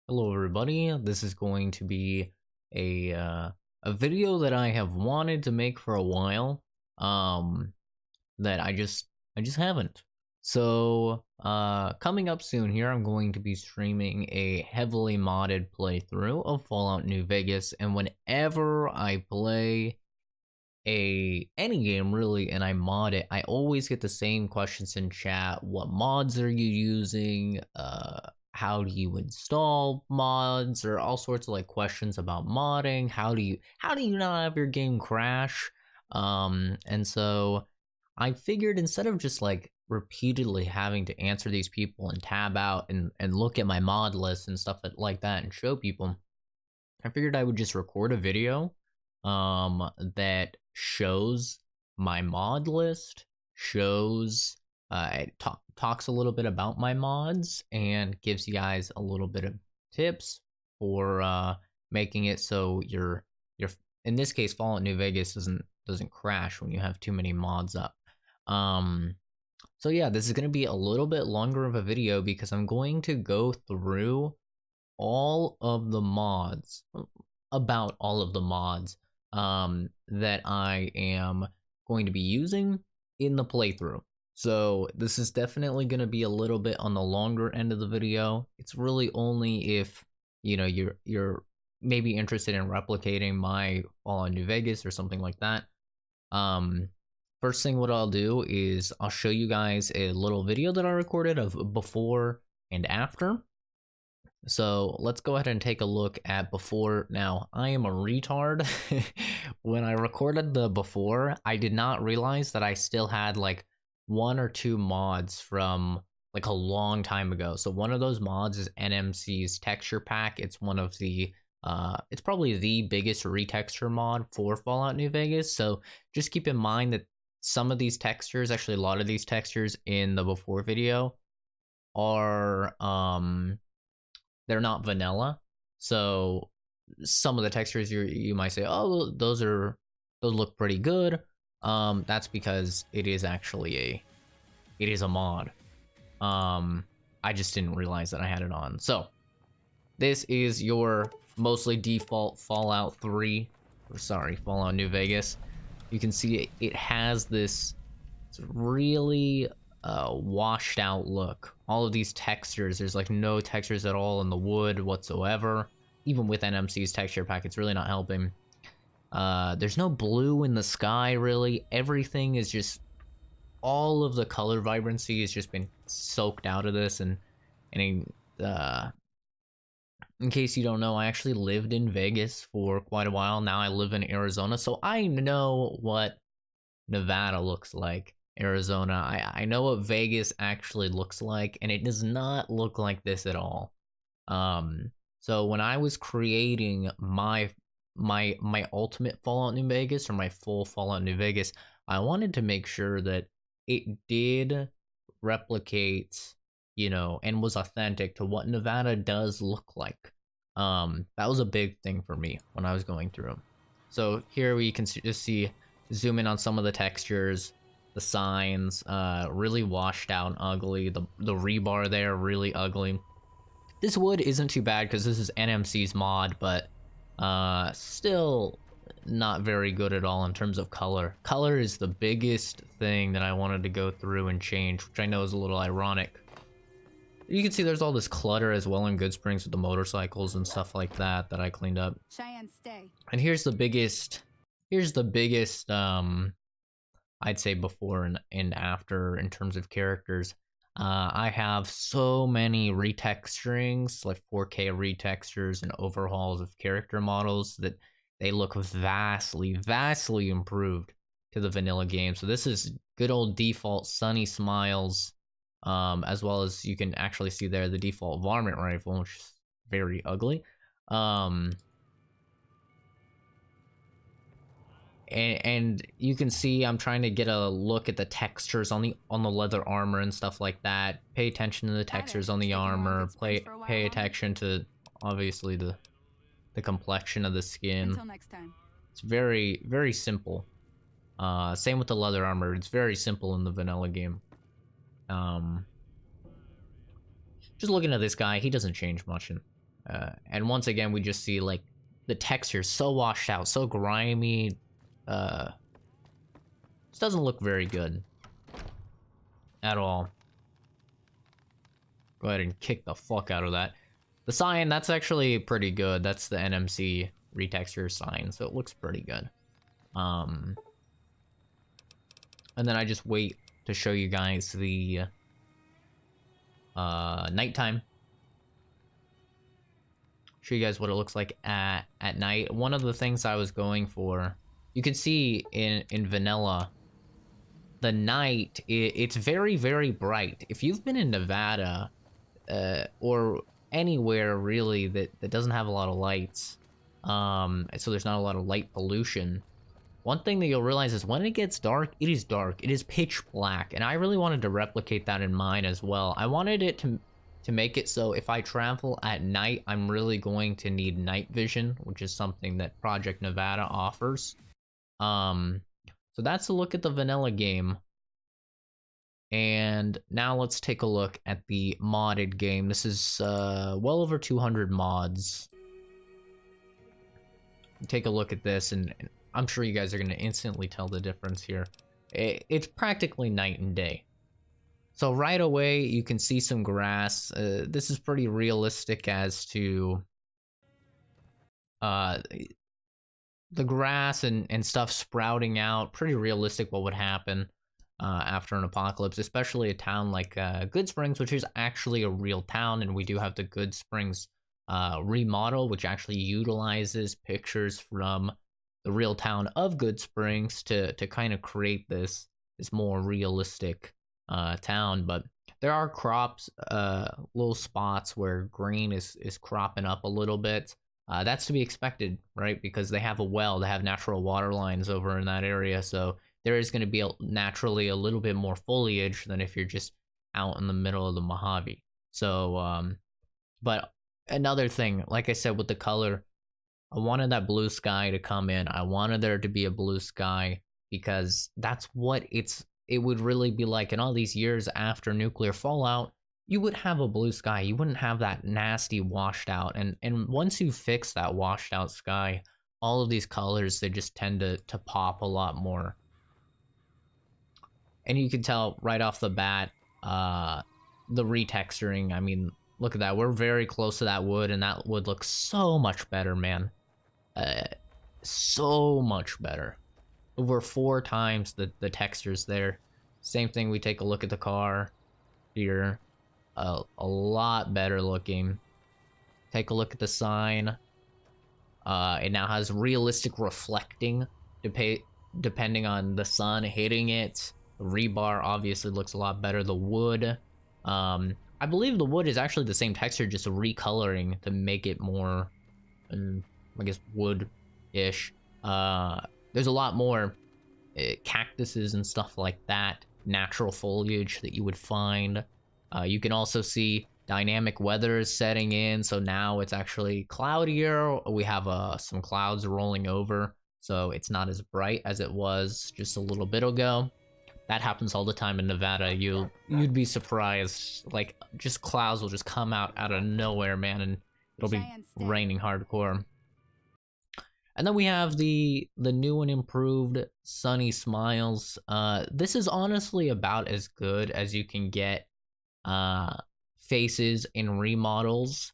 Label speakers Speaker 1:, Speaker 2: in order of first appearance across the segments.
Speaker 1: Hello everybody, this is going to be a video that I have wanted to make for a while, that I just haven't. So, coming up soon here, I'm going to be streaming a heavily modded playthrough of Fallout New Vegas, and whenever I play any game really and I mod it, I always get the same questions in chat. What mods are you using? How do you install mods, or all sorts of like questions about modding. How do you not have your game crash? And so I figured, instead of just like repeatedly having to answer these people and tab out and look at my mod list and stuff like that and show people, I figured I would just record a video that shows my mod list, shows it talks a little bit about my mods, and gives you guys a little bit of tips for making it so your in this case Fallout New Vegas doesn't crash when you have too many mods up. So yeah, this is going to be a little bit longer of a video because I'm going to go through all of the mods, about all of the mods that I am going to be using in the playthrough. So this is definitely going to be a little bit on the longer end of the video. It's really only if you're maybe interested in replicating my Fallout New Vegas or something like that. First thing what I'll do is I'll show you guys a little video that I recorded of before and after. So let's go ahead and take a look at before. Now, I am a retard. When I recorded the before, I did not realize that I still had like 1 or 2 mods from like a long time ago. So one of those mods is NMC's texture pack. It's one of the it's probably the biggest retexture mod for Fallout New Vegas. So just keep in mind that some of these textures, actually a lot of these textures in the before video, are they're not vanilla. So some of the textures you might say, oh, those look pretty good. That's because it is actually a mod. I just didn't realize that I had it on. So this is your mostly default Fallout New Vegas. You can see it has this really washed out look. All of these textures, there's like no textures at all in the wood whatsoever. Even with NMC's texture pack, it's really not helping. There's no blue in the sky really. Everything is just, all of the color vibrancy has just been soaked out of this. And in case you don't know, I actually lived in Vegas for quite a while. Now I live in Arizona, so I know what Nevada looks like. Arizona, I know what Vegas actually looks like, and it does not look like this at all. So when I was creating my ultimate Fallout New Vegas, or my full Fallout New Vegas, I wanted to make sure that it did replicate, and was authentic to what Nevada does look like. That was a big thing for me when I was going through. So here we can just see, zoom in on some of the textures. The signs, really washed out and ugly. The rebar there, really ugly. This wood isn't too bad because this is NMC's mod, but still not very good at all in terms of color. Color is the biggest thing that I wanted to go through and change, which I know is a little ironic. You can see there's all this clutter as well in Goodsprings with the motorcycles and stuff like that I cleaned up.
Speaker 2: Cheyenne, stay.
Speaker 1: And here's the biggest I'd say before and after in terms of characters. I have so many retexturings, like 4K retextures and overhauls of character models, that they look vastly improved to the vanilla game. So this is good old default Sunny Smiles, as well as you can actually see there the default varmint rifle, which is very ugly. And you can see I'm trying to get a look at the textures on the leather armor and stuff like that. Pay attention to the textures on the armor. Pay attention to, obviously, the complexion of the skin.
Speaker 2: Until next time.
Speaker 1: It's very simple. Same with the leather armor. It's very simple in the vanilla game. Just looking at this guy, he doesn't change much And once again, we just see like the texture so washed out, so grimy. This doesn't look very good at all. Go ahead and kick the fuck out of that. The sign, that's actually pretty good. That's the NMC retexture sign, so it looks pretty good. And then I just wait to show you guys the nighttime. Show you guys what it looks like at night. One of the things I was going for, you can see in vanilla, the night, it's very, very bright. If you've been in Nevada, or anywhere really that doesn't have a lot of lights, so there's not a lot of light pollution, one thing that you'll realize is when it gets dark, it is dark. It is pitch black, and I really wanted to replicate that in mine as well. I wanted it to make it so if I travel at night, I'm really going to need night vision, which is something that Project Nevada offers. So that's a look at the vanilla game. And now let's take a look at the modded game. This is well over 200 mods. Take a look at this, and I'm sure you guys are going to instantly tell the difference here. It's practically night and day. So right away, you can see some grass. This is pretty realistic as to the grass and stuff sprouting out. Pretty realistic what would happen after an apocalypse, especially a town like Good Springs, which is actually a real town, and we do have the Good Springs remodel, which actually utilizes pictures from the real town of Good Springs to kind of create this more realistic town. But there are crops, little spots where green is cropping up a little bit. That's to be expected, right? Because they have a well, they have natural water lines over in that area, so there is going to be naturally a little bit more foliage than if you're just out in the middle of the Mojave. So, but another thing, like I said with the color, I wanted that blue sky to come in. I wanted there to be a blue sky because that's what it would really be like in all these years after nuclear fallout. You would have a blue sky. You wouldn't have that nasty washed out. And once you fix that washed out sky, all of these colors, they just tend to pop a lot more. And you can tell right off the bat, the retexturing, I mean, look at that. We're very close to that wood, and that wood looks so much better, man. So much better. Over 4 times the textures there. Same thing, we take a look at the car here. A lot better looking. Take a look at the sign. It now has realistic reflecting depending on the sun hitting it. The rebar obviously looks a lot better. The wood, I believe the wood is actually the same texture, just recoloring to make it more, I guess, wood-ish. There's a lot more cactuses and stuff like that, natural foliage that you would find. You can also see dynamic weather is setting in, so now it's actually cloudier. We have some clouds rolling over, so it's not as bright as it was just a little bit ago. That happens all the time in Nevada. You'd be surprised. Like, just clouds will just come out of nowhere, man, and it'll be raining hardcore. And then we have the new and improved Sunny Smiles. This is honestly about as good as you can get faces and remodels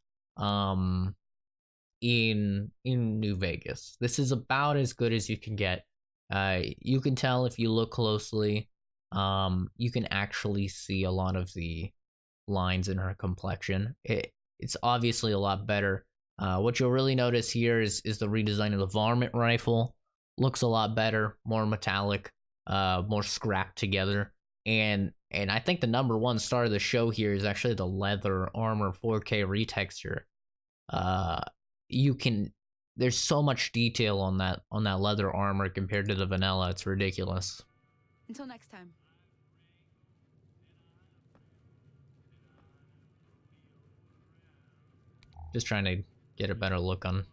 Speaker 1: in New Vegas. This is about as good as you can get. You can tell if you look closely. You can actually see a lot of the lines in her complexion. It's obviously a lot better. What you'll really notice here is the redesign of the varmint rifle. Looks a lot better, more metallic, more scrapped together. And I think the #1 star of the show here is actually the leather armor 4K retexture. There's so much detail on that leather armor compared to the vanilla. It's ridiculous.
Speaker 2: Until next time.
Speaker 1: Just trying to get a better look on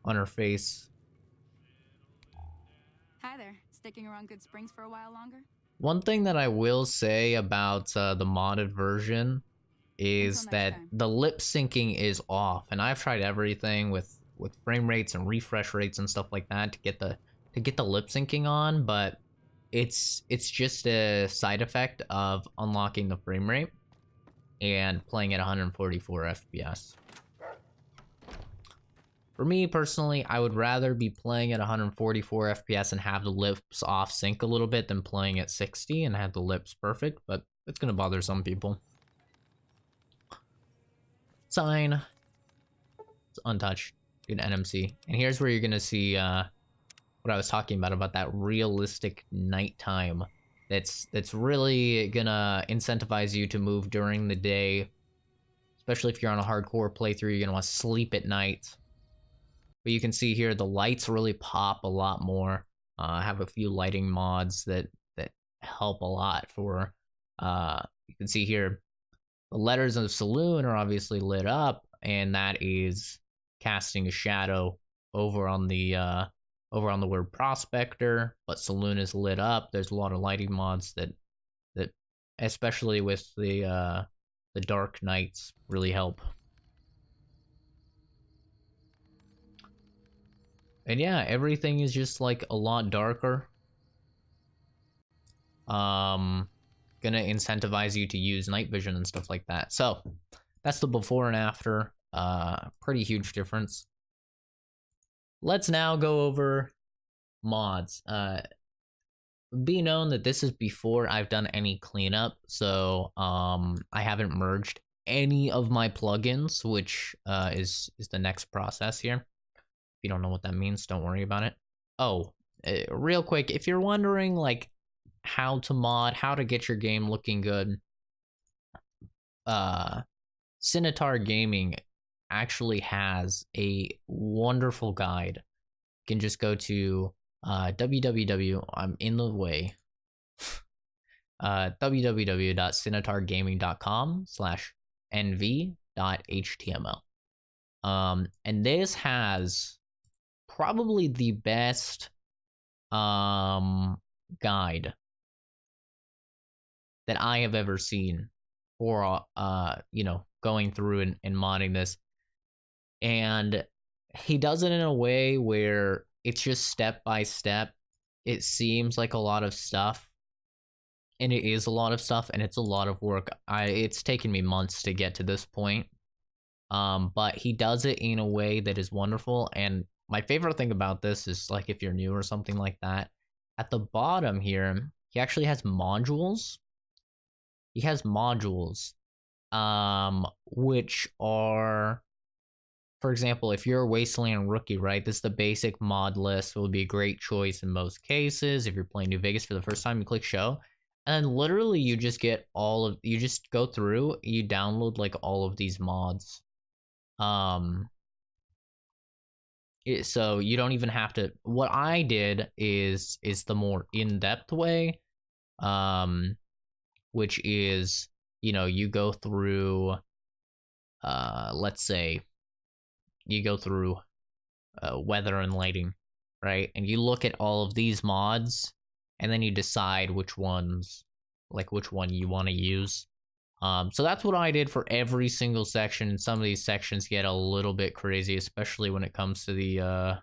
Speaker 1: her face.
Speaker 2: Hi there. Sticking around Good Springs for a while longer?
Speaker 1: One thing that I will say about the modded version is
Speaker 2: next
Speaker 1: that
Speaker 2: time.
Speaker 1: the lip syncing is off, and I've tried everything with frame rates and refresh rates and stuff like that to get the lip syncing on, but it's just a side effect of unlocking the frame rate and playing at 144 FPS. For me personally, I would rather be playing at 144 FPS and have the lips off sync a little bit than playing at 60 and have the lips perfect, but it's gonna bother some people. Sign. It's untouched. Good NMC. And here's where you're gonna see what I was talking about that realistic nighttime. That's really gonna incentivize you to move during the day, especially if you're on a hardcore playthrough. You're gonna want to sleep at night. But you can see here the lights really pop a lot more. I have a few lighting mods that help a lot for. You can see here the letters of Saloon are obviously lit up, and that is casting a shadow over on the word prospector. But Saloon is lit up. There's a lot of lighting mods that especially with the dark nights really help. And yeah, everything is just like a lot darker. Gonna incentivize you to use night vision and stuff like that. So that's the before and after. Pretty huge difference. Let's now go over mods. Be known that this is before I've done any cleanup, so I haven't merged any of my plugins, which is the next process here. If you don't know what that means, don't worry about it. Oh, real quick, if you're wondering like how to mod, how to get your game looking good, Cinotar Gaming actually has a wonderful guide. You can just go to www. I'm in the way. www.cinotargaming.com/nv.html. And this has probably the best guide that I have ever seen for going through and modding this. And he does it in a way where it's just step by step. It seems like a lot of stuff, and it is a lot of stuff, and it's a lot of work. It's taken me months to get to this point. But he does it in a way that is wonderful. And my favorite thing about this is, like, if you're new or something like that, at the bottom here, he actually has modules. He has modules, which are, for example, if you're a Wasteland rookie, right, this is the basic mod list. It would be a great choice in most cases. If you're playing New Vegas for the first time, you click show, and then literally you just get you just go through, you download like all of these mods. So you don't even have to. What I did is the more in-depth way, which is, you go through, let's say you go through weather and lighting, right? And you look at all of these mods, and then you decide which one you want to use. So that's what I did for every single section. Some of these sections get a little bit crazy, especially when it comes to the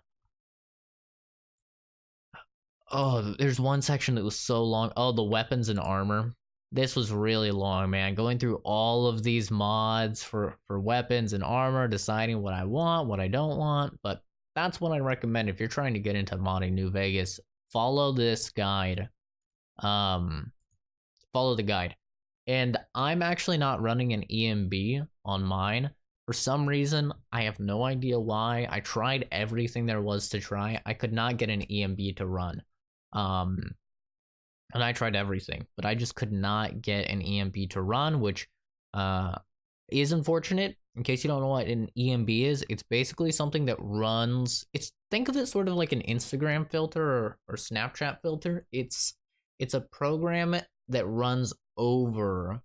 Speaker 1: there's one section that was so long. Oh, the weapons and armor. This was really long, man. Going through all of these mods for weapons and armor, deciding what I want, what I don't want. But that's what I recommend if you're trying to get into modding New Vegas. Follow this guide. Follow the guide. And I'm actually not running an EMB on mine. For some reason, I have no idea why. I tried everything there was to try. I could not get an EMB to run. And I tried everything, but I just could not get an EMB to run, which is unfortunate. In case you don't know what an EMB is, it's basically something that runs. Think of it sort of like an Instagram filter or Snapchat filter. It's a program that runs over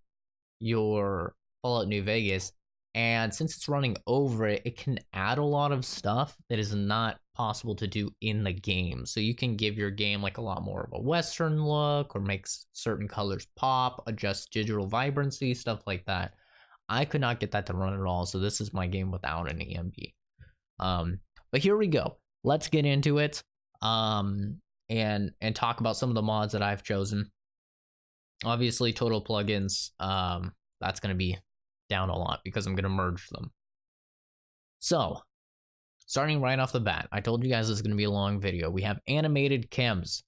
Speaker 1: your Fallout New Vegas, and since it's running over it, it can add a lot of stuff that is not possible to do in the game. So you can give your game like a lot more of a Western look, or make certain colors pop, adjust digital vibrancy, stuff like that. I could not get that to run at all, so this is my game without an EMB. But here we go. Let's get into it. And talk about some of the mods that I've chosen. Obviously, total plugins. That's gonna be down a lot because I'm gonna merge them. So, starting right off the bat, I told you guys this is gonna be a long video. We have animated chems.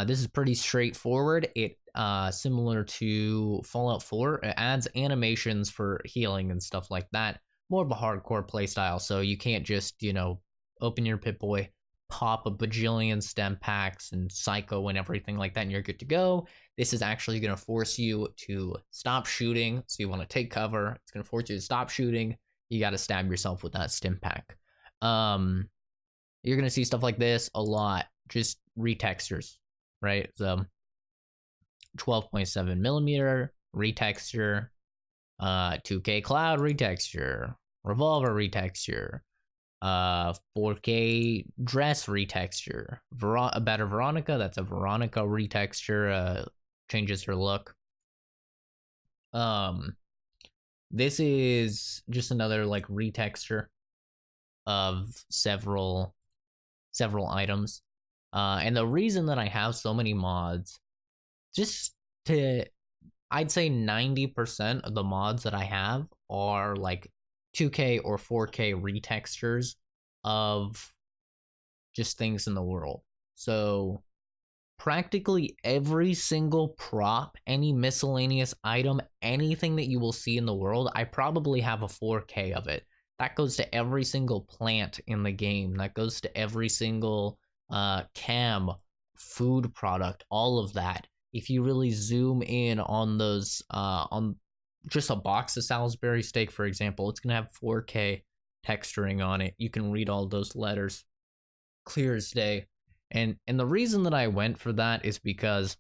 Speaker 1: This is pretty straightforward. It similar to Fallout 4. It adds animations for healing and stuff like that. More of a hardcore playstyle, so you can't just, open your Pip-Boy, pop a bajillion stem packs and psycho and everything like that, and you're good to go. This is actually going to force you to stop shooting, so you want to take cover. It's going to force you to stop shooting. You got to stab yourself with that stim pack. You're going to see stuff like this a lot, just retextures, right? So 12.7 millimeter retexture, 2K cloud retexture, revolver retexture, 4K dress retexture, a better Veronica, that's a Veronica retexture, changes her look. This is just another like retexture of several items. And the reason that I have so many mods, I'd say 90% of the mods that I have are like 2K or 4K retextures of just things in the world. So practically every single prop, any miscellaneous item, anything that you will see in the world, I probably have a 4K of it. That goes to every single plant in the game. That goes to every single cam, food product, all of that. If you really zoom in on those, on just a box of Salisbury steak, for example, it's going to have 4K texturing on it. You can read all those letters clear as day. And the reason that I went for that is because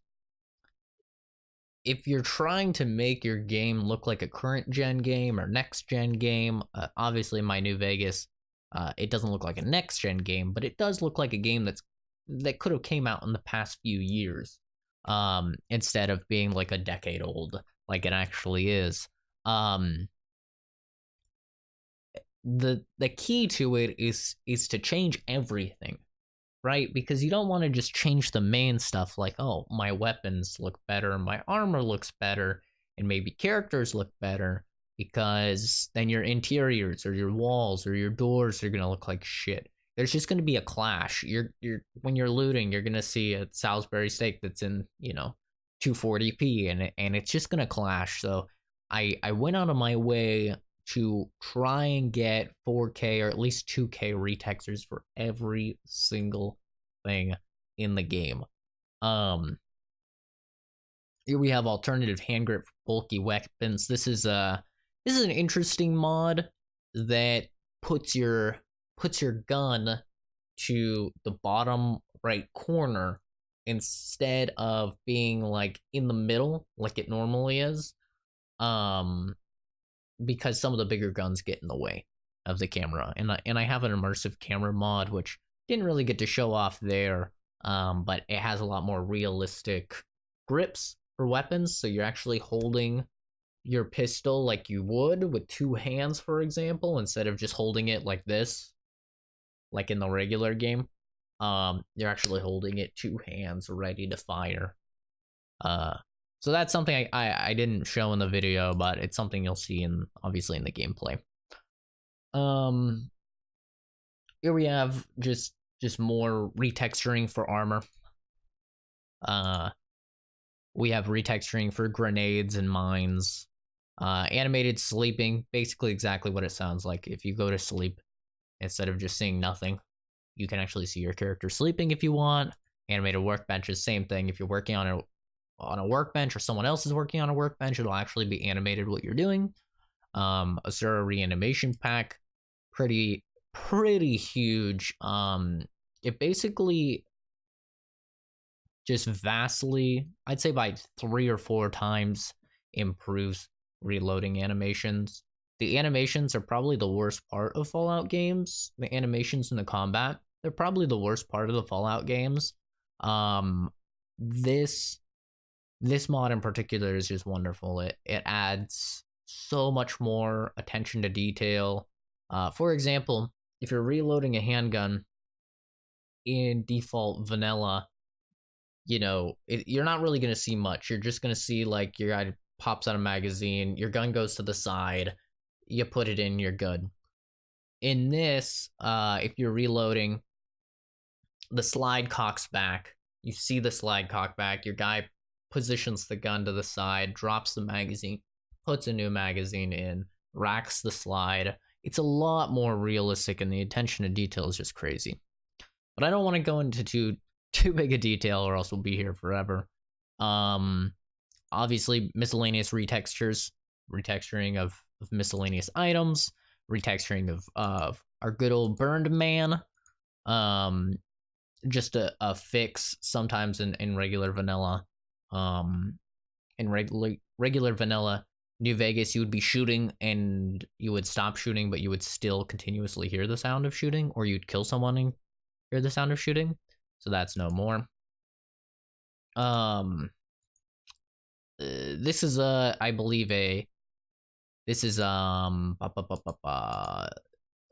Speaker 1: if you're trying to make your game look like a current gen game or next gen game, obviously my New Vegas, it doesn't look like a next gen game, but it does look like a game that could have came out in the past few years, instead of being like a decade old, like it actually is. The key to it is to change everything, right? Because you don't want to just change the main stuff like, oh, my weapons look better, my armor looks better, and maybe characters look better, because then your interiors or your walls or your doors are going to look like shit. There's just going to be a clash. When you're looting, you're going to see a Salisbury steak that's in, 240p, and it's just going to clash. So I went out of my way to try and get 4K or at least 2K retextures for every single thing in the game. Here we have alternative hand grip for bulky weapons. This is an interesting mod that puts your gun to the bottom right corner instead of being like in the middle like it normally is. Because some of the bigger guns get in the way of the camera. And I have an immersive camera mod, which didn't really get to show off there, but it has a lot more realistic grips for weapons. So you're actually holding your pistol like you would with two hands, for example, instead of just holding it like this, like in the regular game. You're actually holding it two hands ready to fire. So that's something I didn't show in the video, but it's something you'll see obviously in the gameplay. Here we have just more retexturing for armor. We have retexturing for grenades and mines. Animated sleeping, basically exactly what it sounds like. If you go to sleep, instead of just seeing nothing, you can actually see your character sleeping if you want. Animated workbenches, same thing. If you're working on a workbench or someone else is working on a workbench, it'll actually be animated what you're doing. Asura reanimation pack, pretty huge. It basically just vastly, I'd say by 3 or 4 times, improves reloading animations. The animations are probably the worst part of Fallout games. The animations in the combat, they're probably the worst part of the Fallout games. This mod in particular is just wonderful. It adds so much more attention to detail. For example, if you're reloading a handgun in default vanilla, you're not really going to see much. You're just going to see like your guy pops out a magazine, your gun goes to the side, you put it in, you're good. In this, if you're reloading, the slide cocks back. You see the slide cock back. Your guy positions the gun to the side, drops the magazine, puts a new magazine in, racks the slide. It's a lot more realistic, and the attention to detail is just crazy. But I don't want to go into too big a detail, or else we'll be here forever. Obviously, miscellaneous retexturing of miscellaneous items, retexturing of our good old burned man. Just a fix sometimes in regular vanilla. In regular vanilla New Vegas, you would be shooting and you would stop shooting, but you would still continuously hear the sound of shooting, or you'd kill someone and hear the sound of shooting. So that's no more. This is I believe this is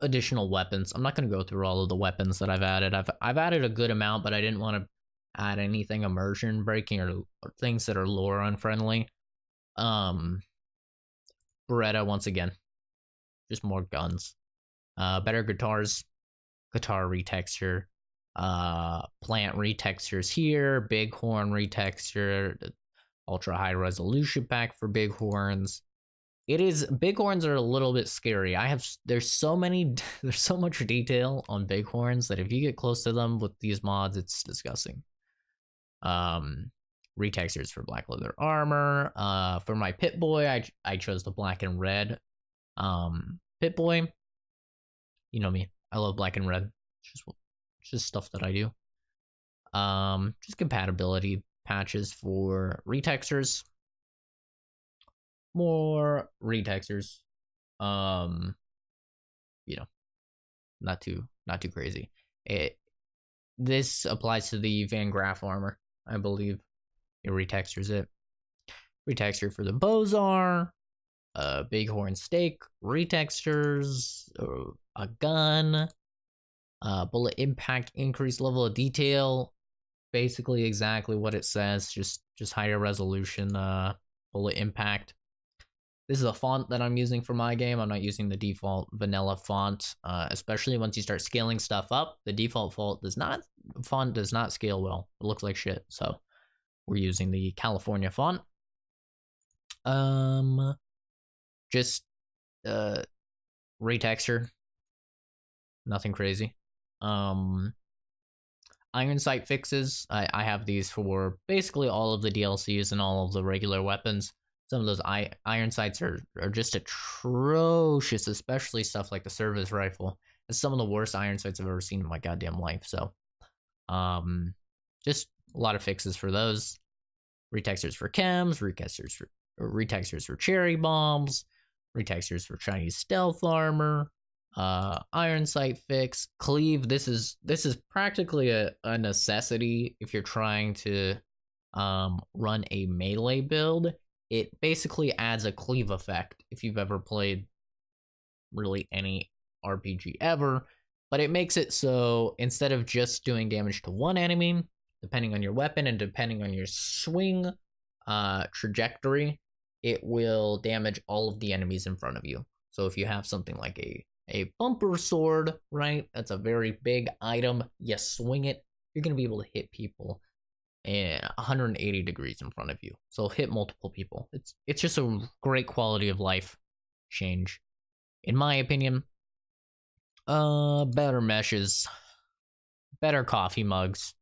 Speaker 1: additional weapons. I'm not going to go through all of the weapons that I've added. I've added a good amount, but I didn't want to add anything immersion breaking or things that are lore unfriendly. Beretta, once again, just more guns. Better guitars, guitar retexture, plant retextures here, bighorn retexture, ultra high resolution pack for bighorns. Bighorns are a little bit scary. There's so much detail on bighorns that if you get close to them with these mods, it's disgusting. Retextures for black leather armor. For my Pit Boy, I chose the black and red. Pit Boy, you know me. I love black and red. It's just stuff that I do. Just compatibility patches for retextures. More retextures. Not too crazy. This applies to the Van Graff armor, I believe. It retextures it. Retexture for the Bozar, bighorn stake, retextures, a gun, bullet impact, increased level of detail. Basically exactly what it says, just higher resolution, bullet impact. This is a font that I'm using for my game. I'm not using the default vanilla font, especially once you start scaling stuff up. The default font does not scale well. It looks like shit. So we're using the California font. Just retexture. Nothing crazy. Iron sight fixes. I have these for basically all of the DLCs and all of the regular weapons. Some of those iron sights are just atrocious, especially stuff like the service rifle. It's some of the worst iron sights I've ever seen in my goddamn life. So, just a lot of fixes for those. Retextures for chems, retextures for cherry bombs, retextures for Chinese stealth armor, iron sight fix, cleave. This is practically a necessity if you're trying to run a melee build. It basically adds a cleave effect if you've ever played really any RPG ever, but it makes it so instead of just doing damage to one enemy, depending on your weapon and depending on your swing trajectory, it will damage all of the enemies in front of you. So if you have something like a bumper sword, right, that's a very big item, you swing it, you're going to be able to hit people 180 degrees in front of you. So hit multiple people. It's just a great quality of life change, in my opinion. Better meshes, better coffee mugs,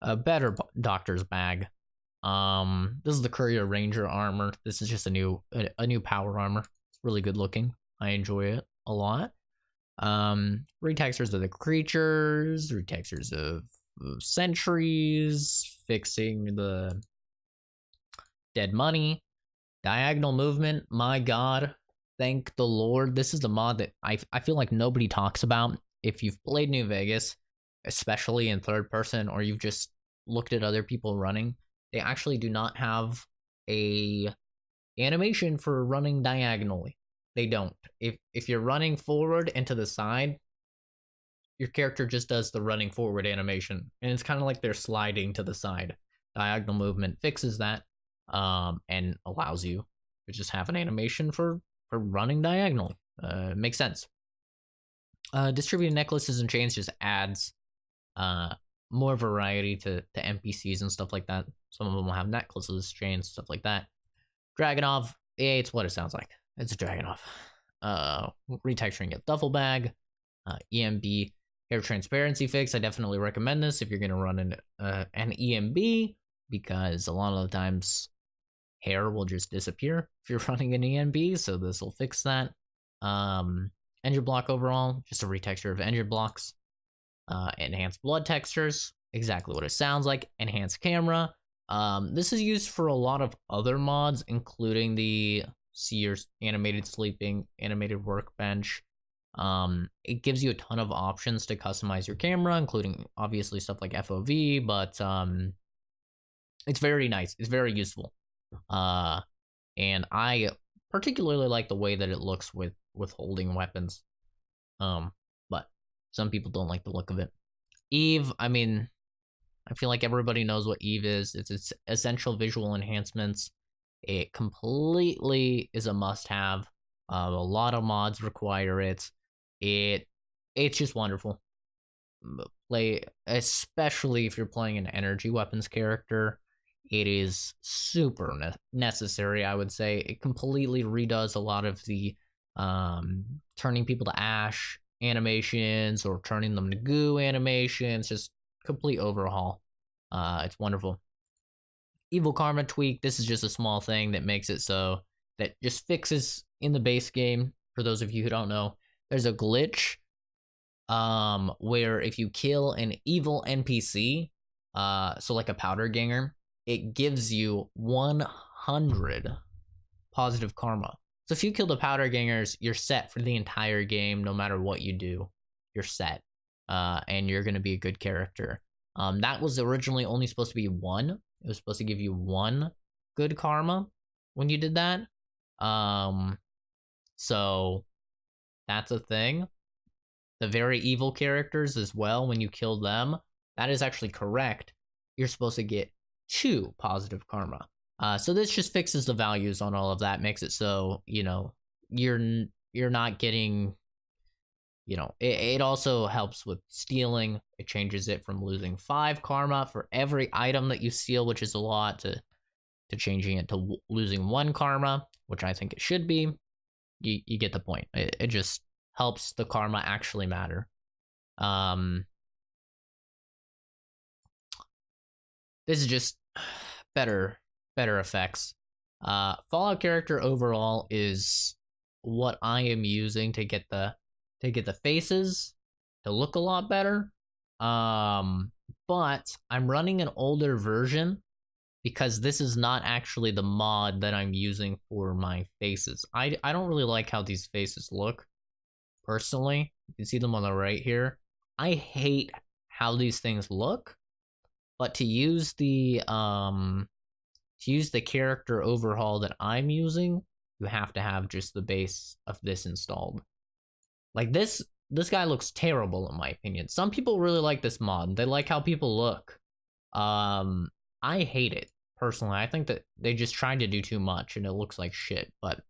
Speaker 1: a better doctor's bag. This is the Courier Ranger armor. This is just a new power armor. It's really good looking. I enjoy it a lot. Retextures of the creatures, retextures of sentries, fixing the dead money, diagonal movement. My god, thank the Lord. This is the mod that I feel like nobody talks about. If you've played New Vegas, especially in third person, or you've just looked at other people running, they actually do not have a animation for running diagonally. They don't. If you're running forward and to the side, your character just does the running forward animation, and it's kind of like they're sliding to the side. Diagonal movement fixes that, and allows you to just have an animation for running diagonally. Makes sense. Distributed necklaces and chains just adds more variety to NPCs and stuff like that. Some of them will have necklaces, chains, stuff like that. Dragonov, it's what it sounds like. It's a Dragonov. Retexturing a duffel bag. EMB hair transparency fix. I definitely recommend this if you're going to run an EMB, because a lot of the times hair will just disappear if you're running an EMB, so this will fix that. Engine block overall, just a retexture of engine blocks. Enhanced blood textures, exactly what it sounds like. Enhanced camera. This is used for a lot of other mods, including the Sears animated sleeping, animated workbench. It gives you a ton of options to customize your camera, including obviously stuff like FOV, but it's very nice. It's very useful. And I particularly like the way that it looks with holding weapons. But some people don't like the look of it. Eve, I mean, I feel like everybody knows what Eve is. It's essential visual enhancements. It completely is a must-have. A lot of mods require it. It's just wonderful. Especially if you're playing an energy weapons character, it is super necessary, I would say. It completely redoes a lot of the turning people to ash animations or turning them to goo animations. Just complete overhaul. It's wonderful. Evil Karma tweak. This is just a small thing that makes it so that just fixes in the base game. For those of you who don't know, there's a glitch where if you kill an evil NPC, so like a powder ganger, it gives you 100 positive karma. So if you kill the powder gangers, you're set for the entire game. No matter what you do, you're set, and you're gonna be a good character. That was originally only supposed to be 1. It was supposed to give you 1 good karma when you did that. So that's a thing. The very evil characters as well, when you kill them, that is actually correct. You're supposed to get 2 positive karma. So this just fixes the values on all of that, makes it so, you know, you're not getting, you know, it also helps with stealing. It changes it from losing 5 karma for every item that you steal, which is a lot, to changing it to losing 1 karma, which I think it should be. You get the point. It just helps the karma actually matter. This is just better effects. Fallout character overall is what I am using to get the faces to look a lot better. But I'm running an older version because this is not actually the mod that I'm using for my faces. I don't really like how these faces look, personally. You can see them on the right here. I hate how these things look, but to use the character overhaul that I'm using, you have to have just the base of this installed. Like this guy looks terrible in my opinion. Some people really like this mod. They like how people look. I hate it personally. I think that they just tried to do too much and it looks like shit, but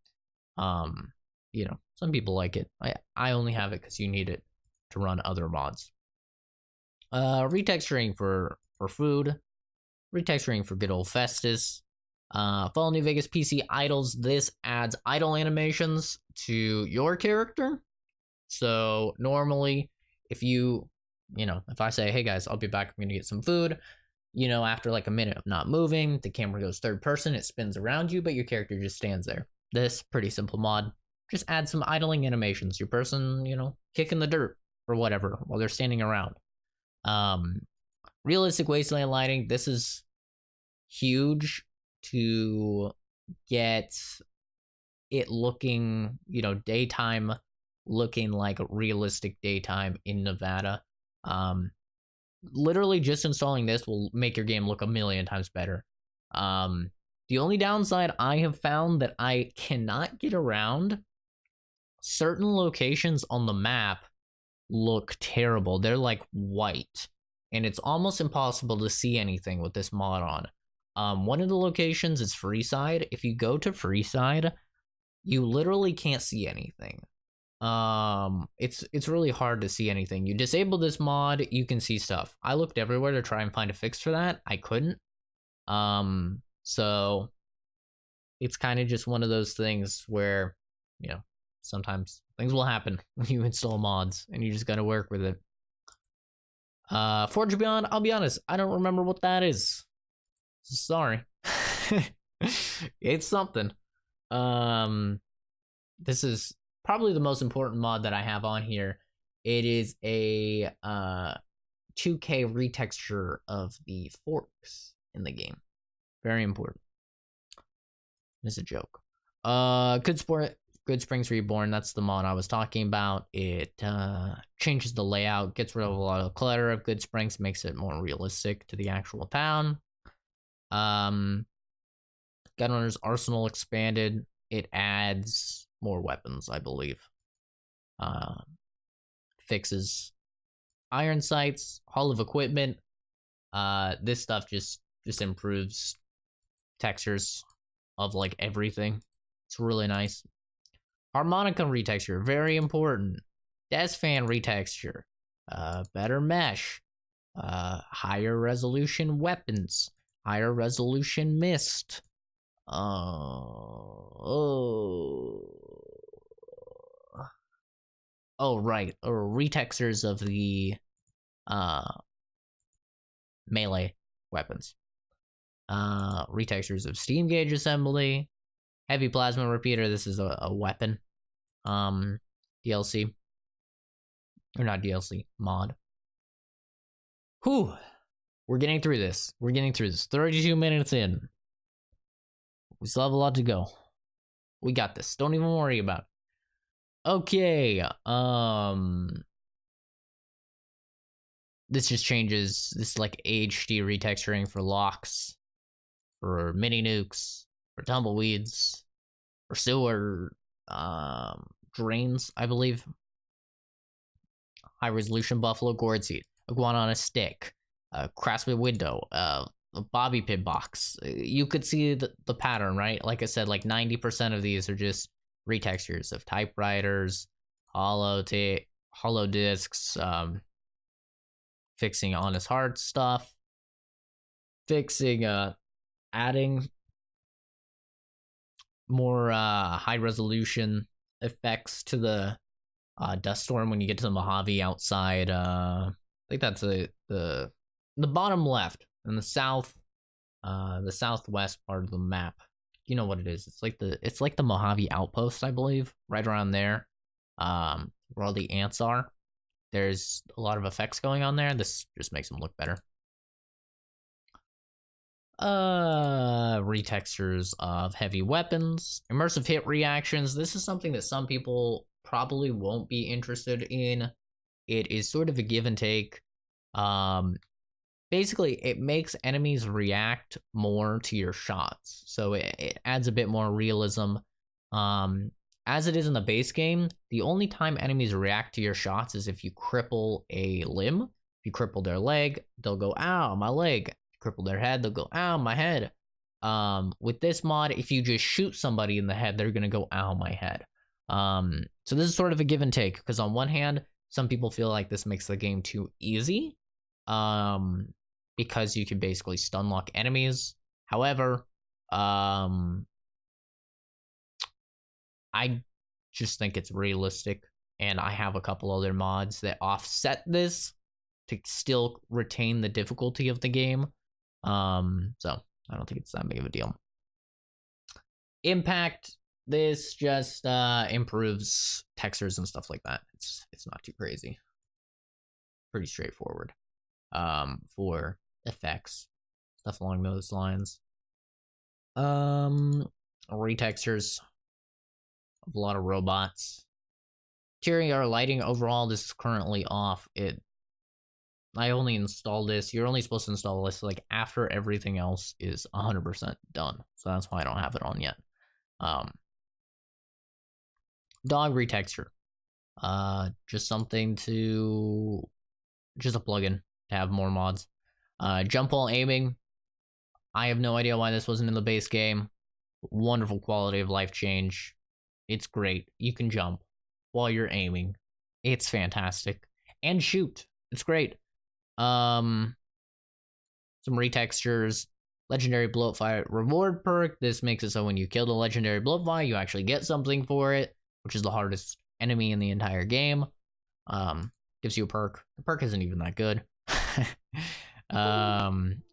Speaker 1: you know, some people like it. I only have it because you need it to run other mods. Retexturing for food. Retexturing for good old Festus. Fall New Vegas PC idles. This adds idle animations to your character. So normally, if if I say, hey guys, I'll be back, I'm gonna get some food, you know, after like a minute of not moving, the camera goes third person, it spins around you, but your character just stands there. This pretty simple mod. Just add some idling animations. Your person, you know, kicking the dirt or whatever while they're standing around. Realistic wasteland lighting. This is huge to get it looking, you know, daytime, looking like realistic daytime in Nevada. Literally just installing this will make your game look a million times better. The only downside I have found that I cannot get around, certain locations on the map look terrible. They're like white, and it's almost impossible to see anything with this mod on. One of the locations is Freeside. If you go to Freeside, you literally can't see anything. It's really hard to see anything. You disable this mod, you can see stuff. I looked everywhere to try and find a fix for that. I couldn't. So it's kind of just one of those things where, you know, sometimes things will happen when you install mods and you just gotta work with it. Forge Beyond, I'll be honest, I don't remember what that is. Sorry. It's something. This is probably the most important mod that I have on here. It is a 2K retexture of the forks in the game. Very important. It's a joke. Good Springs Reborn, that's the mod I was talking about. It changes the layout, gets rid of a lot of the clutter of Good Springs, makes it more realistic to the actual town. Gunrunner's Arsenal expanded. It adds more weapons, I believe. Fixes iron sights, Hall of Equipment. This stuff just improves textures of like everything. It's really nice. Harmonica retexture, very important. Desfan retexture, better mesh, higher resolution weapons, higher resolution mist. Right, or retextures of the melee weapons. Retextures of steam gauge assembly, heavy plasma repeater. This is a weapon. DLC. Or not DLC, mod. Whew. We're getting through this. 32 minutes in. We still have a lot to go. We got this. Don't even worry about it. Okay. This just changes. This like HD retexturing for locks, for mini nukes, for tumbleweeds, for sewer drains, I believe. High resolution buffalo gourd seed, iguana on a stick, craftsman window, a bobby pin box. You could see the pattern, right? Like I said, like 90% of these are just retextures of typewriters, hollow discs, fixing honest hard stuff, fixing adding more high resolution effects to the dust storm when you get to the Mojave outside. I think that's the bottom left in the southwest part of the map. You know what it is? It's like the Mojave outpost, I believe, right around there, where all the ants are. There's a lot of effects going on there. This just makes them look better. Retextures of heavy weapons, immersive hit reactions. This is something that some people probably won't be interested in. It is sort of a give and take. Basically, it makes enemies react more to your shots, so it adds a bit more realism. As it is in the base game, the only time enemies react to your shots is if you cripple a limb. If you cripple their leg, they'll go, ow, my leg. Cripple their head, they'll go, ow, my head. With this mod, if you just shoot somebody in the head, they're gonna go, ow, my head. So this is sort of a give and take, because on one hand, some people feel like this makes the game too easy, because you can basically stun lock enemies. However, I just think it's realistic, and I have a couple other mods that offset this to still retain the difficulty of the game. So I don't think it's that big of a deal. Impact, this just improves textures and stuff like that. It's not too crazy. Pretty straightforward. For effects, stuff along those lines. Retextures of a lot of robots. Interior lighting overall, this is currently off. I only installed this. You're only supposed to install this like after everything else is 100% done. So that's why I don't have it on yet. Um, dog retexture. Just something to, just a plugin to have more mods. Jump while aiming. I have no idea why this wasn't in the base game. Wonderful quality of life change. It's great. You can jump while you're aiming. It's fantastic. And shoot. It's great. Some retextures. Legendary Bloatfire reward perk. This makes it so when you kill the legendary Bloatfire, you actually get something for it, which is the hardest enemy in the entire game. Gives you a perk. The perk isn't even that good.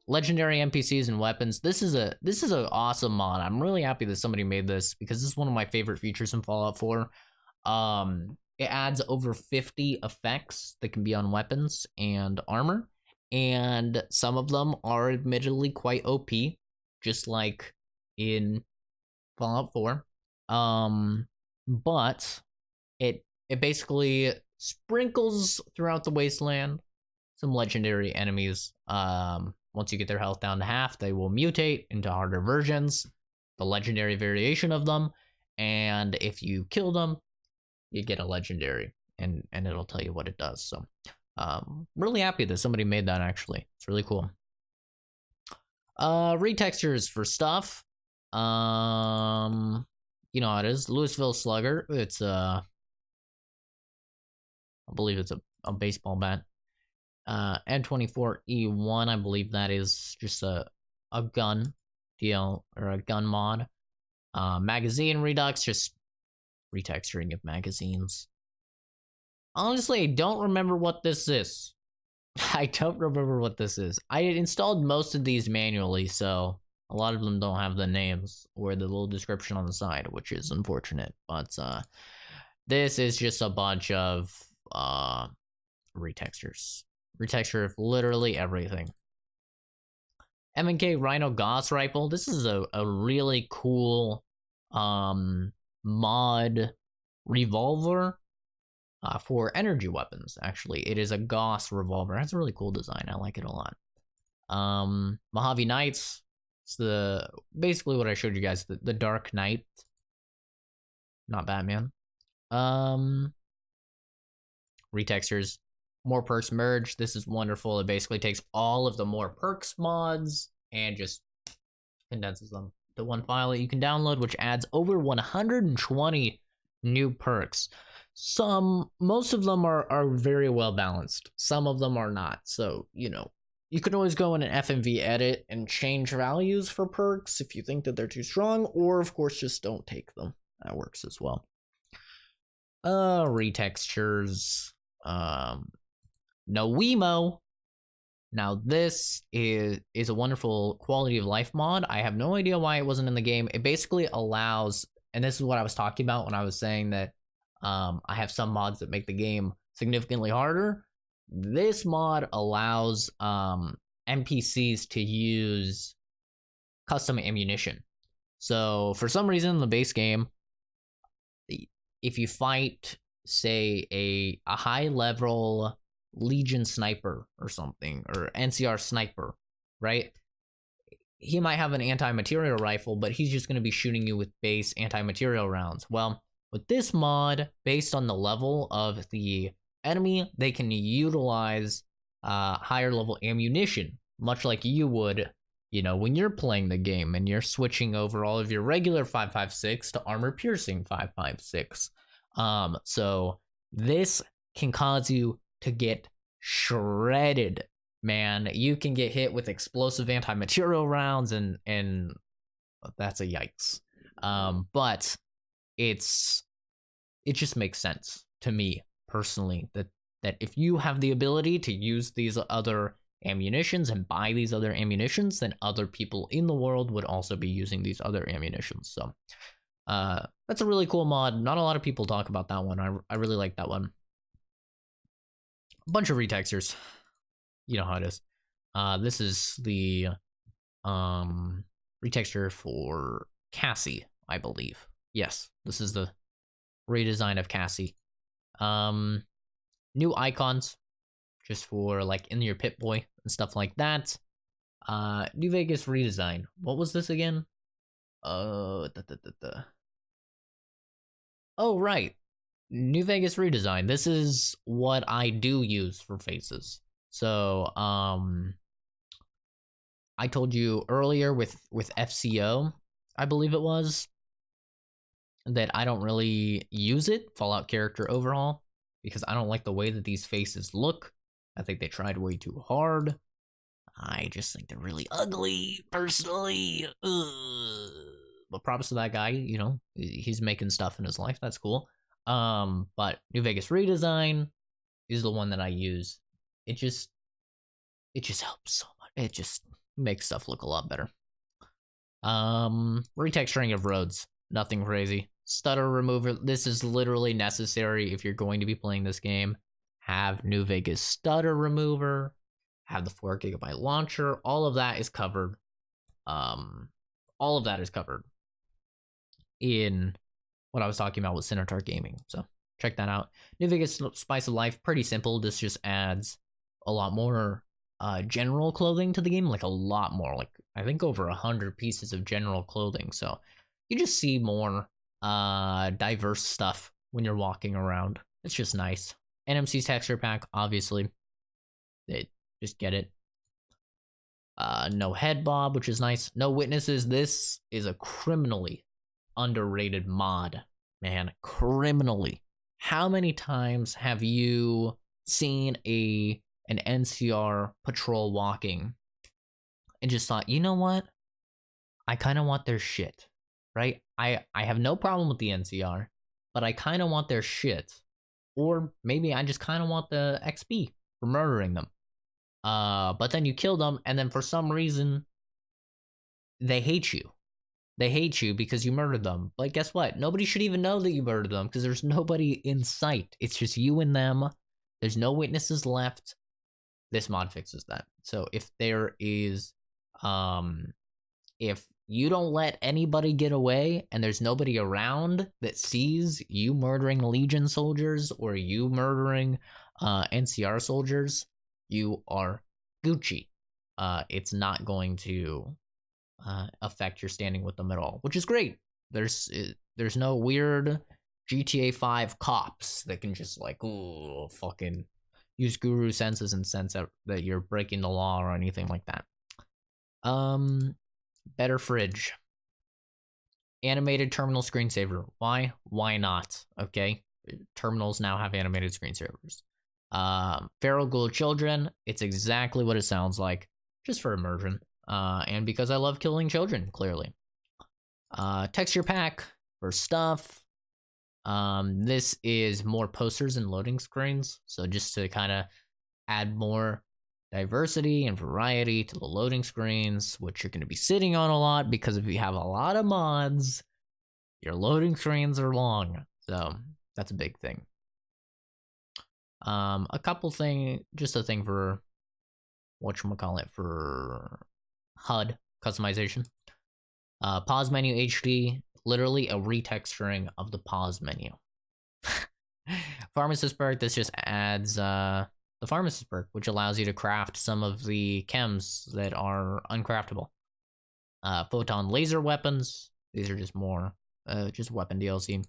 Speaker 1: Legendary NPCs and weapons. This is an awesome mod. I'm really happy that somebody made this because this is one of my favorite features in Fallout 4. It adds over 50 effects that can be on weapons and armor, and some of them are admittedly quite OP, just like in Fallout 4. But it basically sprinkles throughout the wasteland some legendary enemies. Once you get their health down to half, they will mutate into harder versions, the legendary variation of them, and if you kill them, you get a legendary, and it'll tell you what it does. So, really happy that somebody made that. Actually, it's really cool. Retextures for stuff. You know how it is. Louisville Slugger. It's I believe it's a baseball bat. N24E1, I believe that is just a gun deal or a gun mod. Magazine Redux, just retexturing of magazines. Honestly, I don't remember what this is. I don't remember what this is. I installed most of these manually, so a lot of them don't have the names or the little description on the side, which is unfortunate. But this is just a bunch of retextures. Retexture of literally everything. M&K Rhino Gauss Rifle. This is a really cool mod revolver for energy weapons, actually. It is a Gauss revolver. It has a really cool design. I like it a lot. Mojave Knights. It's basically what I showed you guys, the Dark Knight. Not Batman. Retextures. More Perks Merge. This is wonderful. It basically takes all of the More Perks mods and just condenses them to one file that you can download, which adds over 120 new perks. Most of them are very well balanced. Some of them are not. So, you know, you can always go in an FMV edit and change values for perks if you think that they're too strong, or of course just don't take them. That works as well. Retextures. No Wemo. Now this is a wonderful quality of life mod. I have no idea why it wasn't in the game. It basically allows, and this is what I was talking about when I was saying that I have some mods that make the game significantly harder. This mod allows NPCs to use custom ammunition. So for some reason in the base game, if you fight, say, a high level Legion sniper or something, or NCR sniper, right? He might have an anti-material rifle, but he's just going to be shooting you with base anti-material rounds. Well, with this mod, based on the level of the enemy, they can utilize higher level ammunition, much like you would, you know, when you're playing the game and you're switching over all of your regular 5.56 to armor piercing 5.56. So this can cause you to get shredded, man. You can get hit with explosive anti-material rounds, and that's a yikes. But it just makes sense to me personally that if you have the ability to use these other ammunitions and buy these other ammunitions, then other people in the world would also be using these other ammunitions. So that's a really cool mod. Not a lot of people talk about that one. I really like that one. A bunch of retextures. You know how it is. This is the retexture for Cassie, I believe. Yes, this is the redesign of Cassie. New icons. just for like in your Pip-Boy and stuff like that. New Vegas redesign. What was this again? Oh, right. New Vegas redesign. This is what I do use for faces. So, I told you earlier with FCO, I believe it was, that I don't really use it, Fallout character overhaul, because I don't like the way that these faces look. I think they tried way too hard. I just think they're really ugly, personally. Ugh. But props to that guy, you know, he's making stuff in his life. That's cool. But New Vegas redesign is the one that I use. It just helps so much. It just makes stuff look a lot better. Retexturing of roads. Nothing crazy. Stutter remover. This is literally necessary if you're going to be playing this game. Have New Vegas stutter remover. Have the 4GB launcher. All of that is covered. All of that is covered in what I was talking about with Cinotar Gaming. So check that out. New Vegas Spice of Life. Pretty simple. This just adds a lot more general clothing to the game. Like a lot more. Like I think over 100 pieces of general clothing. So you just see more diverse stuff when you're walking around. It's just nice. NMC's texture pack, obviously. They just get it. No head bob, which is nice. No witnesses. This is a criminally underrated mod. Man, criminally. How many times have you seen an NCR patrol walking and just thought, you know what? I kind of want their shit, right? I have no problem with the NCR, but I kind of want their shit. Or maybe I just kind of want the XP for murdering them. But then you kill them, and then for some reason, they hate you. They hate you because you murdered them. But guess what? Nobody should even know that you murdered them because there's nobody in sight. It's just you and them. There's no witnesses left. This mod fixes that. So if there is, if you don't let anybody get away and there's nobody around that sees you murdering Legion soldiers or you murdering NCR soldiers, you are Gucci. It's not going to affect your standing with them at all, which is great. There's no weird GTA 5 cops that can just like, ooh, fucking use guru senses and sense that you're breaking the law or anything like that. Better fridge. Animated terminal screensaver. Why? Why not? Okay. Terminals now have animated screensavers. Feral Ghoul Children. It's exactly what it sounds like, just for immersion. And because I love killing children, clearly. Texture pack for stuff. This is more posters and loading screens. So just to kind of add more diversity and variety to the loading screens, which you're going to be sitting on a lot because if you have a lot of mods, your loading screens are long. So that's a big thing. A couple thing, just a thing for whatchamacallit, for HUD customization. Pause menu HD, literally a retexturing of the pause menu. Pharmacist perk, this just adds the pharmacist perk, which allows you to craft some of the chems that are uncraftable. Photon laser weapons, these are just more, just weapon DLC.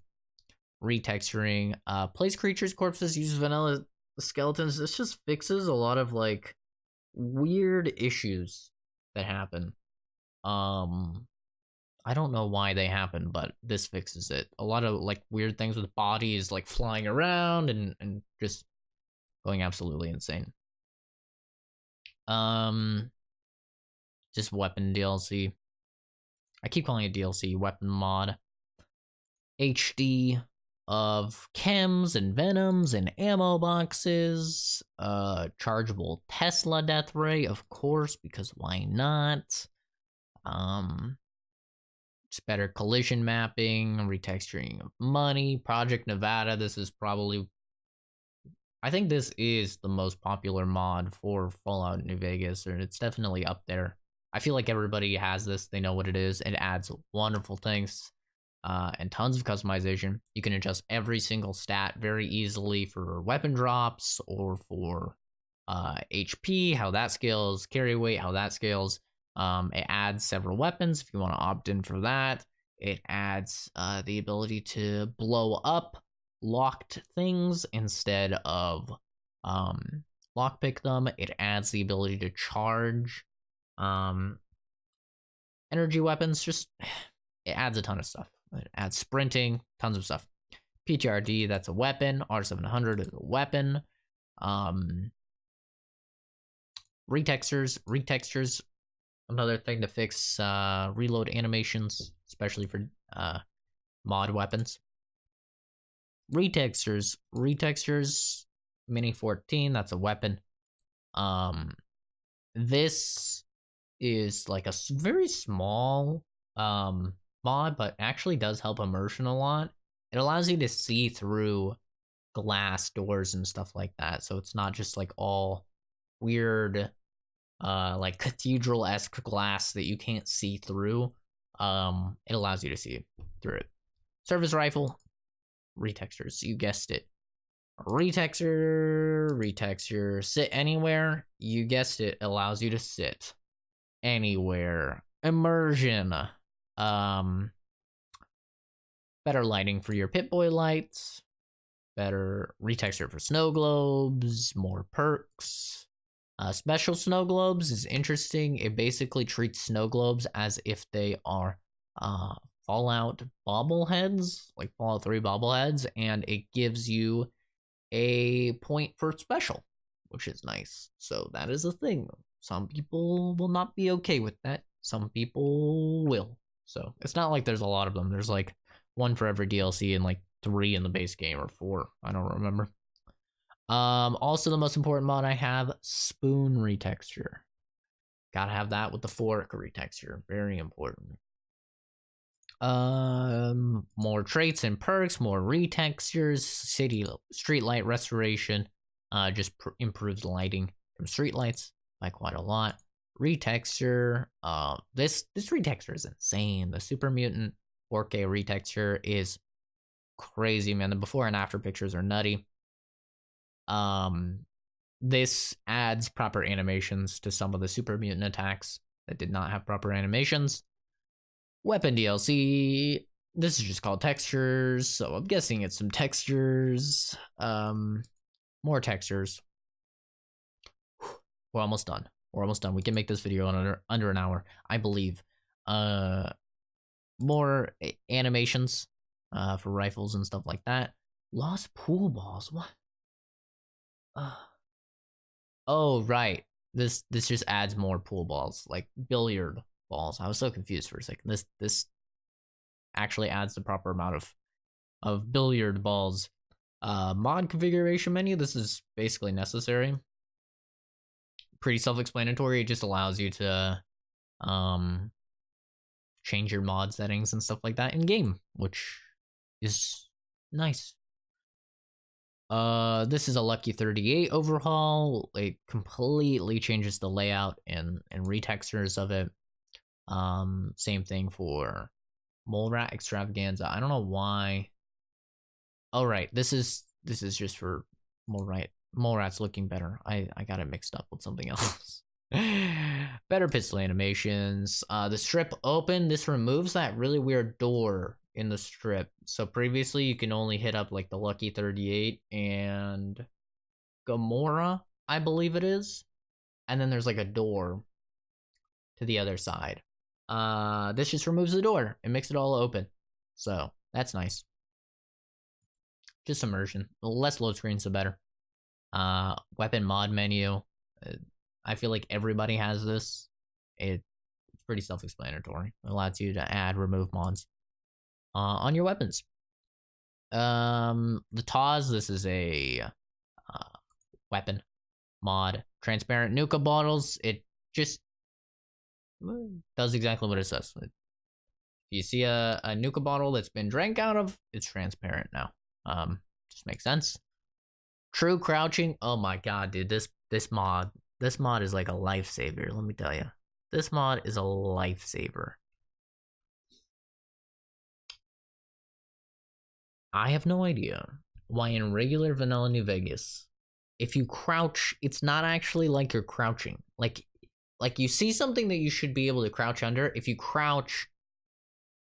Speaker 1: Retexturing, place creatures, corpses, use vanilla skeletons. This just fixes a lot of like weird issues that happen. I don't know why they happen, but this fixes it. A lot of like weird things with bodies like flying around and just going absolutely insane. Just weapon DLC. I keep calling it DLC, weapon mod. HD of chems and venoms and ammo boxes. Chargeable Tesla death ray, of course, because why not? Just better collision mapping, retexturing of money. Project Nevada, this is probably, I think this is the most popular mod for Fallout New Vegas, or it's definitely up there. I feel like everybody has this, they know what it is. It adds wonderful things and tons of customization. You can adjust every single stat very easily for weapon drops or for HP, how that scales, carry weight, how that scales. It adds several weapons if you want to opt in for that. It adds the ability to blow up locked things instead of lockpick them. It adds the ability to charge energy weapons. Just it adds a ton of stuff. It adds sprinting, tons of stuff. PTRD, that's a weapon. R700 is a weapon. Retextures, another thing to fix reload animations, especially for mod weapons. Retextures, Mini 14, that's a weapon. This is like a very small mod, but actually does help immersion a lot. It allows you to see through glass doors and stuff like that, so it's not just like all weird like cathedral-esque glass that you can't see through. It allows you to see through it. Service rifle, retextures, you guessed it. Retexture, sit anywhere, you guessed it, allows you to sit anywhere. Immersion, better lighting for your Pip-Boy lights, better retexture for snow globes, more perks. Special snow globes is interesting. It basically treats snow globes as if they are Fallout bobbleheads, like Fallout 3 bobbleheads, and it gives you a point per special, which is nice. So that is a thing. Some people will not be okay with that. Some people will. So it's not like there's a lot of them. There's like one for every DLC and like 3 in the base game, or 4. I don't remember. Also the most important mod I have, spoon retexture. Gotta have that with the fork retexture. Very important. More traits and perks, more retextures, street light restoration, just improves lighting from street lights by quite a lot. Retexture, this retexture is insane. The Super Mutant 4K retexture is crazy, man. The before and after pictures are nutty. This adds proper animations to some of the Super Mutant attacks that did not have proper animations. Weapon DLC, this is just called textures, so I'm guessing it's some textures. More textures. We're almost done. We can make this video in under an hour, I believe. More animations for rifles and stuff like that. Lost pool balls, what? Oh, right. This just adds more pool balls, like billiard balls. I was so confused for a second. This actually adds the proper amount of billiard balls. Mod configuration menu, this is basically necessary. Pretty self-explanatory. It just allows you to change your mod settings and stuff like that in game, which is nice. This is a Lucky 38 overhaul. It completely changes the layout and retextures of it. Same thing for Mole Rat Extravaganza. I don't know why. Oh, right. This is just for Mole Rat. Mole Rat's looking better. I got it mixed up with something else. Better pistol animations. The strip open. This removes that really weird door in the strip. So previously you can only hit up like the Lucky 38 and Gamora, I believe it is. And then there's like a door to the other side. This just removes the door and makes it all open. So that's nice. Just immersion. The less load screens, the better. Weapon mod menu. I feel like everybody has this. It's pretty self-explanatory. It allows you to add, remove mods on your weapons. The TAWS, this is a weapon mod. Transparent Nuka bottles. It just does exactly what it says. If you see a Nuka bottle that's been drank out of, it's transparent now. Just makes sense. True crouching. Oh my god, dude, this mod is like a lifesaver, let me tell you. This mod is a lifesaver. I have no idea why in regular vanilla New Vegas if you crouch, it's not actually like you're crouching. Like you see something that you should be able to crouch under. If you crouch,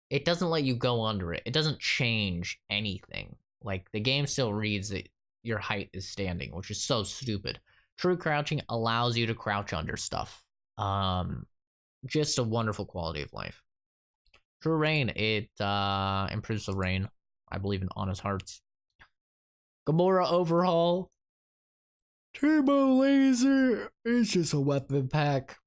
Speaker 1: it doesn't let you go under it. It doesn't change anything. Like the game still reads that your height is standing, which is so stupid. True crouching allows you to crouch under stuff. Just a wonderful quality of life. True rain, it improves the rain. I believe in honest hearts. Gamora overhaul. Turbo laser. It's just a weapon pack.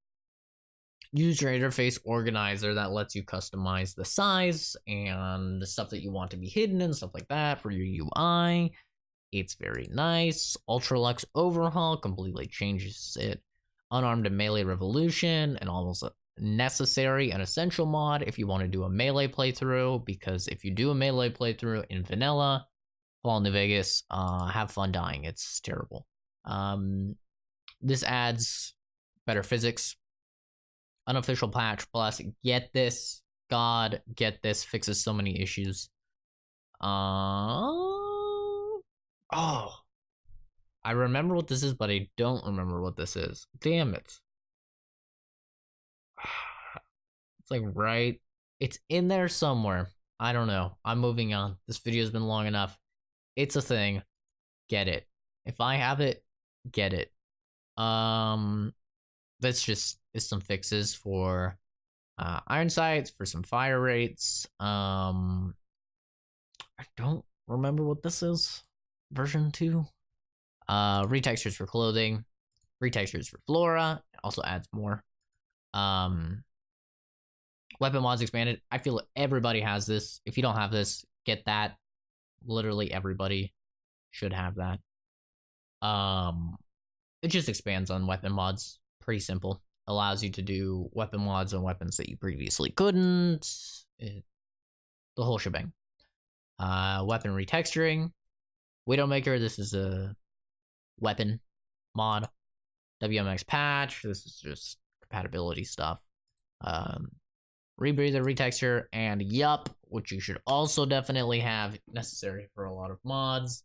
Speaker 1: User interface organizer that lets you customize the size and the stuff that you want to be hidden and stuff like that for your UI. It's very nice. Ultralux overhaul completely changes it. Unarmed and melee revolution, and almost necessary and essential mod if you want to do a melee playthrough, because if you do a melee playthrough in vanilla, Fallout New Vegas, have fun dying. It's terrible. This adds better physics. Unofficial patch plus, get this. God, get this. Fixes so many issues. Oh, I remember what this is, but I don't remember what this is. Damn it. It's like right. It's in there somewhere. I don't know. I'm moving on. This video's been long enough. It's a thing. Get it. If I have it, get it. That's just is some fixes for iron sights, for some fire rates. I don't remember what this is. Version 2. Retextures for clothing. Retextures for flora. It also adds more. Weapon mods expanded. I feel everybody has this. If you don't have this, get that. Literally everybody should have that. It just expands on weapon mods. Pretty simple. Allows you to do weapon mods on weapons that you previously couldn't. The whole shebang. Weapon retexturing. Widowmaker, this is a weapon mod. WMX patch, this is just compatibility stuff. Rebreather, retexture, and yup, which you should also definitely have, necessary for a lot of mods.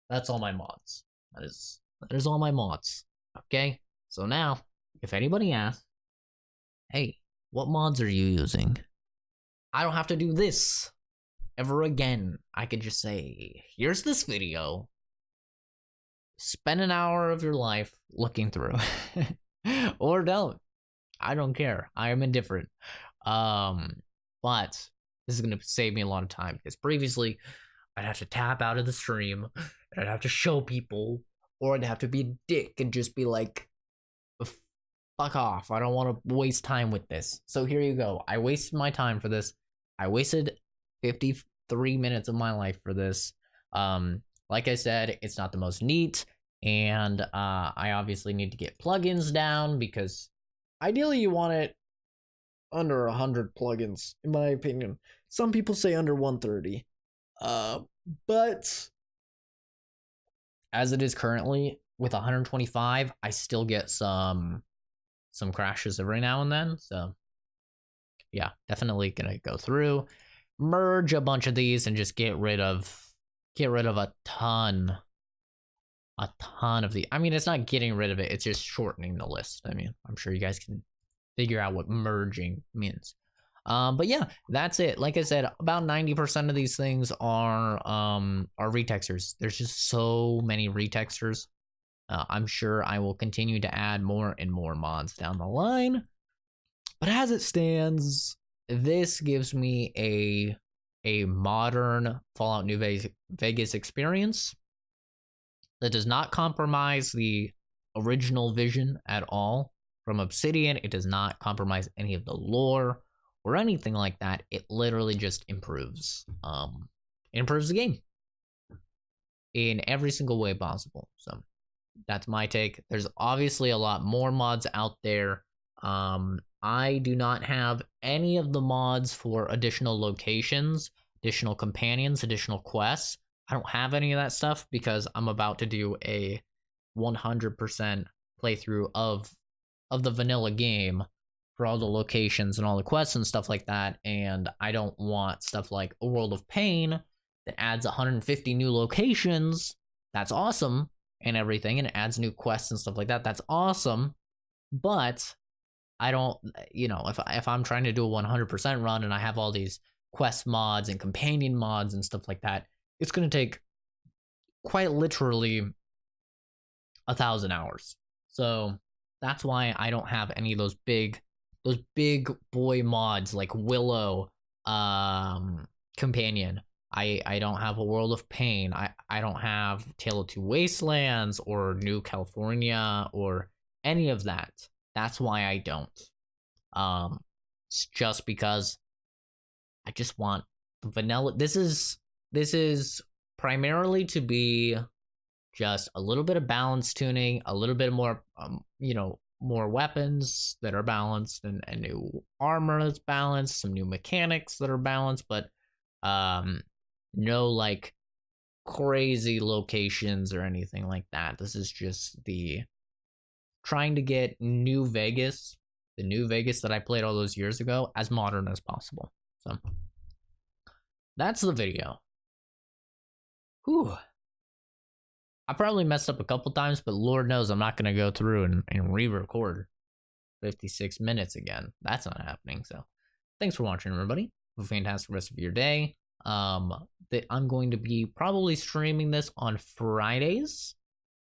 Speaker 1: That's all my mods. That is all my mods. Okay? So now, if anybody asks, hey, what mods are you using? I don't have to do this ever again. I could just say, here's this video. Spend an hour of your life looking through. Or don't. I don't care. I am indifferent. But this is going to save me a lot of time, because previously I'd have to tap out of the stream and I'd have to show people, or I'd have to be a dick and just be like, fuck off. I don't want to waste time with this. So here you go. I wasted my time for this. I wasted 53 minutes of my life for this. Like I said, it's not the most neat, and I obviously need to get plugins down, because ideally you want it under 100 plugins, in my opinion. Some people say under 130. But as it is currently, with 125, I still get some crashes every now and then. So yeah, definitely gonna go through, merge a bunch of these, and just get rid of a ton of the. I mean, it's not getting rid of it, it's just shortening the list. I mean, I'm sure you guys can figure out what merging means. But yeah, that's it. Like I said, about 90% of these things are retextures. There's just so many retextures. I'm sure I will continue to add more and more mods down the line. But as it stands, this gives me a modern Fallout New Vegas experience that does not compromise the original vision at all. From Obsidian, it does not compromise any of the lore or anything like that. It literally just improves. It improves the game in every single way possible. So that's my take. There's obviously a lot more mods out there. I do not have any of the mods for additional locations, additional companions, additional quests. I don't have any of that stuff because I'm about to do a 100% playthrough of the vanilla game for all the locations and all the quests and stuff like that, and I don't want stuff like A World of Pain that adds 150 new locations. That's awesome, and everything, and it adds new quests and stuff like that. That's awesome, but I don't, if I'm trying to do a 100% run and I have all these quest mods and companion mods and stuff like that, it's going to take quite literally 1,000 hours. So that's why I don't have any of those big boy mods like Willow companion. I don't have a World of Pain. I don't have Tale of Two Wastelands or New California or any of that. That's why I don't. It's just because I just want vanilla. This is primarily to be just a little bit of balance tuning, a little bit more, more weapons that are balanced, and new armor that's balanced, some new mechanics that are balanced, but no like crazy locations or anything like that. This is just the trying to get New Vegas, the New Vegas that I played all those years ago, as modern as possible. So that's the video. Whew. I probably messed up a couple times, but Lord knows I'm not going to go through and re-record 56 minutes again. That's not happening. So thanks for watching, everybody. Have a fantastic rest of your day. I'm going to be probably streaming this on Fridays.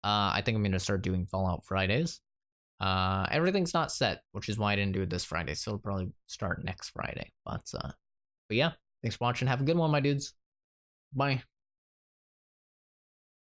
Speaker 1: I think I'm going to start doing Fallout Fridays. Everything's not set, which is why I didn't do it this Friday. So it'll probably start next Friday. But yeah, thanks for watching. Have a good one, my dudes. Bye.